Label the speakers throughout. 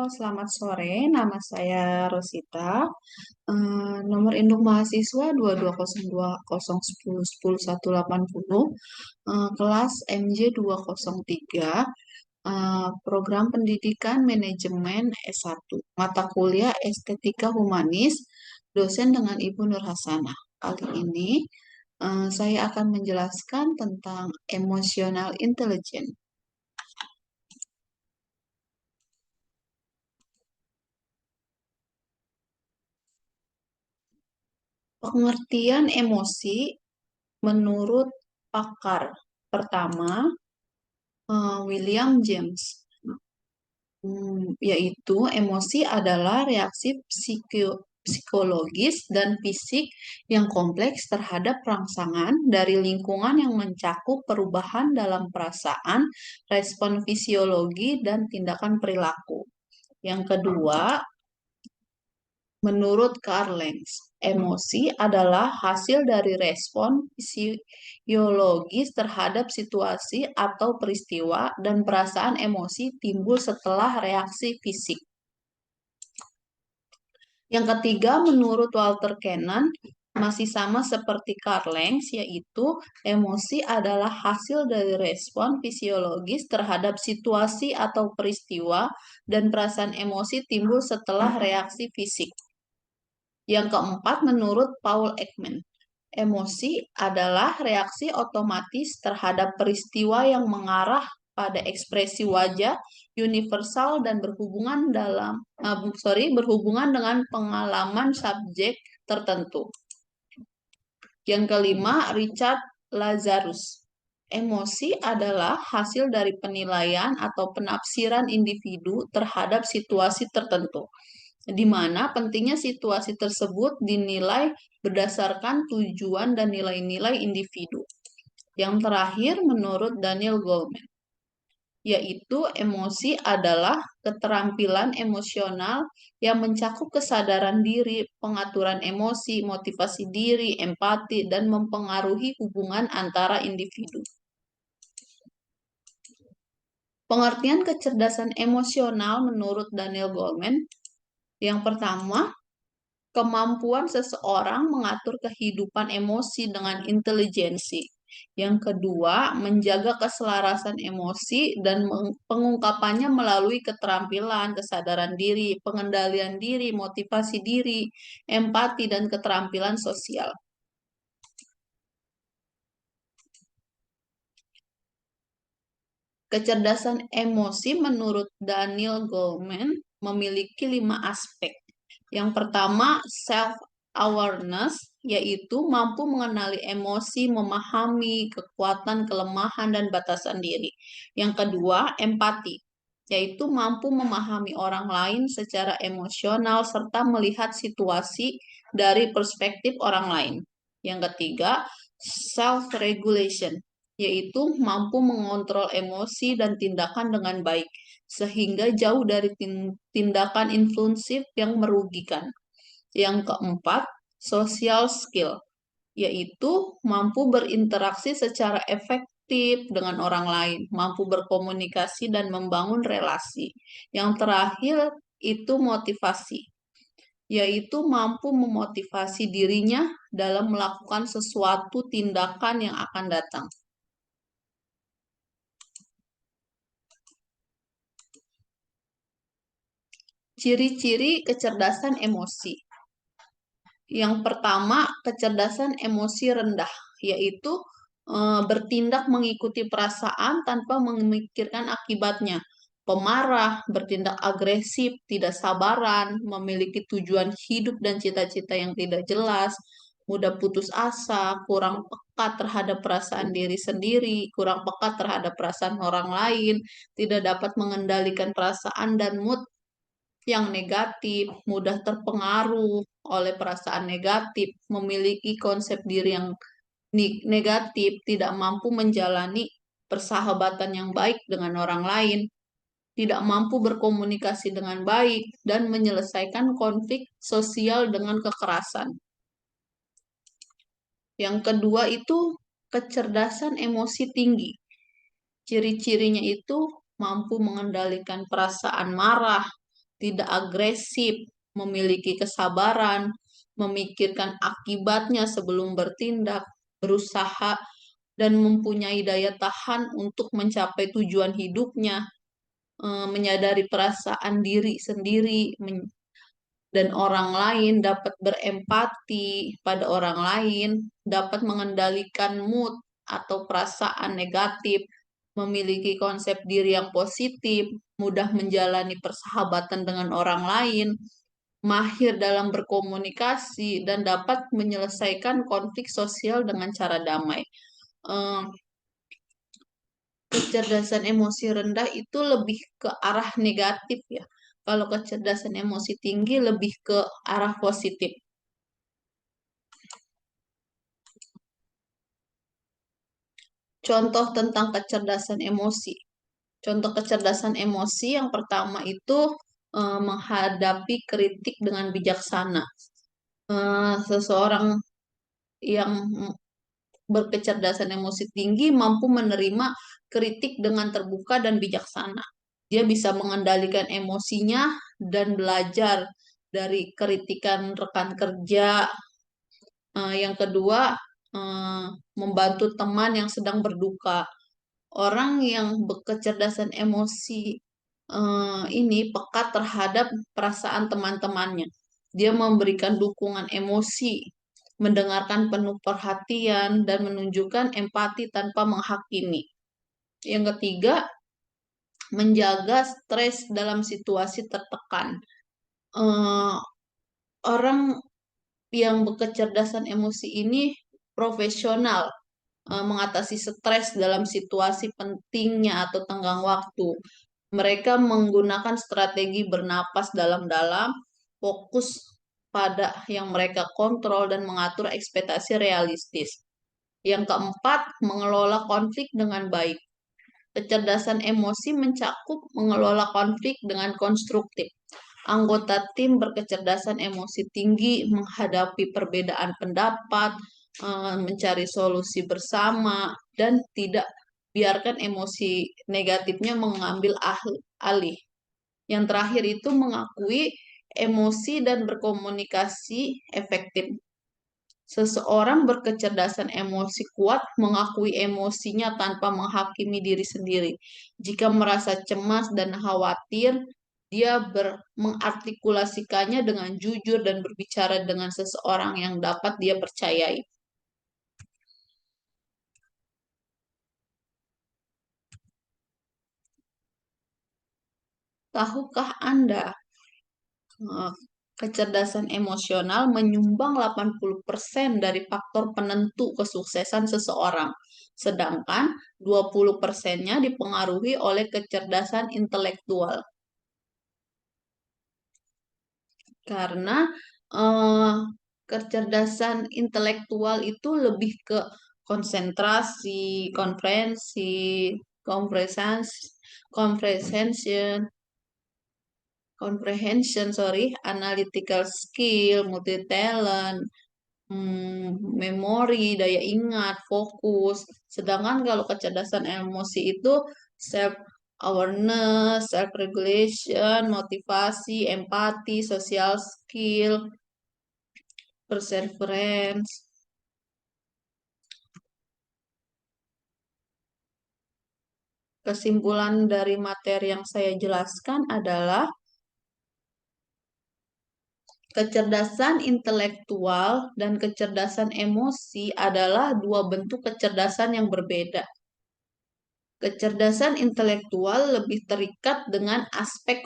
Speaker 1: selamat sore. Nama saya Rosita. Nomor induk mahasiswa 2202010180, kelas MJ 203, program pendidikan manajemen S1, mata kuliah Estetika Humanis, dosen dengan Ibu Nur Hasanah. Kali ini saya akan menjelaskan tentang emotional intelligence. Pengertian emosi menurut pakar pertama, William James, yaitu emosi adalah reaksi psikologis dan fisik yang kompleks terhadap rangsangan dari lingkungan yang mencakup perubahan dalam perasaan, respon fisiologi, dan tindakan perilaku. Yang kedua, menurut Karl Lenz, emosi adalah hasil dari respon fisiologis terhadap situasi atau peristiwa, dan perasaan emosi timbul setelah reaksi fisik. Yang ketiga, menurut Walter Cannon, masih sama seperti Karl Lenz, yaitu emosi adalah hasil dari respon fisiologis terhadap situasi atau peristiwa, dan perasaan emosi timbul setelah reaksi fisik. Yang keempat, menurut Paul Ekman, emosi adalah reaksi otomatis terhadap peristiwa yang mengarah pada ekspresi wajah universal dan berhubungan dengan pengalaman subjek tertentu. Yang kelima, Richard Lazarus, emosi adalah hasil dari penilaian atau penafsiran individu terhadap situasi tertentu, di mana pentingnya situasi tersebut dinilai berdasarkan tujuan dan nilai-nilai individu. Yang terakhir, menurut Daniel Goleman, yaitu emosi adalah keterampilan emosional yang mencakup kesadaran diri, pengaturan emosi, motivasi diri, empati, dan mempengaruhi hubungan antara individu. Pengertian kecerdasan emosional menurut Daniel Goleman, yang pertama, kemampuan seseorang mengatur kehidupan emosi dengan intelijensi. Yang kedua, menjaga keselarasan emosi dan pengungkapannya melalui keterampilan, kesadaran diri, pengendalian diri, motivasi diri, empati, dan keterampilan sosial. Kecerdasan emosi menurut Daniel Goleman memiliki 5 aspek. Yang pertama, self-awareness, yaitu mampu mengenali emosi, memahami kekuatan, kelemahan, dan batasan diri. Yang kedua, empati, yaitu mampu memahami orang lain secara emosional serta melihat situasi dari perspektif orang lain. Yang ketiga, self-regulation, yaitu mampu mengontrol emosi dan tindakan dengan baik, sehingga jauh dari tindakan impulsif yang merugikan. Yang keempat, social skill, yaitu mampu berinteraksi secara efektif dengan orang lain, mampu berkomunikasi dan membangun relasi. Yang terakhir itu motivasi, yaitu mampu memotivasi dirinya dalam melakukan sesuatu tindakan yang akan datang. Ciri-ciri kecerdasan emosi. Yang pertama, kecerdasan emosi rendah, yaitu bertindak mengikuti perasaan tanpa memikirkan akibatnya. Pemarah, bertindak agresif, tidak sabaran, memiliki tujuan hidup dan cita-cita yang tidak jelas, mudah putus asa, kurang peka terhadap perasaan diri sendiri, kurang peka terhadap perasaan orang lain, tidak dapat mengendalikan perasaan dan mood yang negatif, mudah terpengaruh oleh perasaan negatif, memiliki konsep diri yang negatif, tidak mampu menjalani persahabatan yang baik dengan orang lain, tidak mampu berkomunikasi dengan baik, dan menyelesaikan konflik sosial dengan kekerasan. Yang kedua itu kecerdasan emosi tinggi. Ciri-cirinya itu mampu mengendalikan perasaan marah, tidak agresif, memiliki kesabaran, memikirkan akibatnya sebelum bertindak, berusaha dan mempunyai daya tahan untuk mencapai tujuan hidupnya, menyadari perasaan diri sendiri dan orang lain, dapat berempati pada orang lain, dapat mengendalikan mood atau perasaan negatif, memiliki konsep diri yang positif, mudah menjalani persahabatan dengan orang lain, mahir dalam berkomunikasi, dan dapat menyelesaikan konflik sosial dengan cara damai. Eh, Kecerdasan emosi rendah itu lebih ke arah negatif ya. Kalau kecerdasan emosi tinggi lebih ke arah positif. Contoh tentang kecerdasan emosi. Contoh kecerdasan emosi yang pertama itu menghadapi kritik dengan bijaksana. Seseorang yang berkecerdasan emosi tinggi mampu menerima kritik dengan terbuka dan bijaksana. Dia bisa mengendalikan emosinya dan belajar dari kritikan rekan kerja. Yang kedua, eh, membantu teman yang sedang berduka. Orang yang berkecerdasan emosi ini peka terhadap perasaan teman-temannya. Dia memberikan dukungan emosi, mendengarkan penuh perhatian, dan menunjukkan empati tanpa menghakimi. Yang ketiga, menjaga stres dalam situasi tertekan. Eh, Orang yang berkecerdasan emosi ini profesional mengatasi stres dalam situasi pentingnya atau tenggang waktu. Mereka menggunakan strategi bernapas dalam-dalam, fokus pada yang mereka kontrol dan mengatur ekspektasi realistis. Yang keempat, mengelola konflik dengan baik. Kecerdasan emosi mencakup mengelola konflik dengan konstruktif. Anggota tim berkecerdasan emosi tinggi menghadapi perbedaan pendapat, mencari solusi bersama, dan tidak biarkan emosi negatifnya mengambil alih. Yang terakhir itu mengakui emosi dan berkomunikasi efektif. Seseorang berkecerdasan emosi kuat mengakui emosinya tanpa menghakimi diri sendiri. Jika merasa cemas dan khawatir, dia mengartikulasikannya dengan jujur dan berbicara dengan seseorang yang dapat dia percayai. Tahukah Anda, eh, kecerdasan emosional menyumbang 80% dari faktor penentu kesuksesan seseorang, sedangkan 20%-nya dipengaruhi oleh kecerdasan intelektual. Karena eh, kecerdasan intelektual itu lebih ke konsentrasi, komprehensi, comprehension, analytical skill, multi talent, memori, daya ingat, fokus. Sedangkan kalau kecerdasan emosi itu self awareness, self regulation, motivasi, empati, social skill, perseverance. Kesimpulan dari materi yang saya jelaskan adalah kecerdasan intelektual dan kecerdasan emosi adalah dua bentuk kecerdasan yang berbeda. Kecerdasan intelektual lebih terikat dengan aspek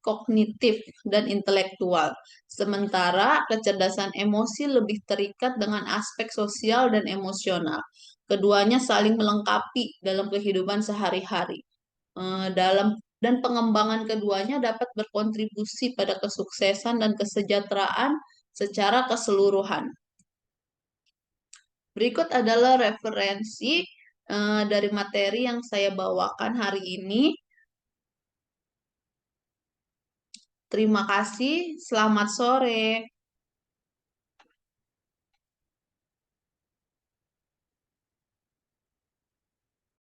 Speaker 1: kognitif dan intelektual, sementara kecerdasan emosi lebih terikat dengan aspek sosial dan emosional. Keduanya saling melengkapi dalam kehidupan sehari-hari. Dalam dan pengembangan keduanya dapat berkontribusi pada kesuksesan dan kesejahteraan secara keseluruhan. Berikut adalah referensi dari materi yang saya bawakan hari ini. Terima kasih, selamat sore.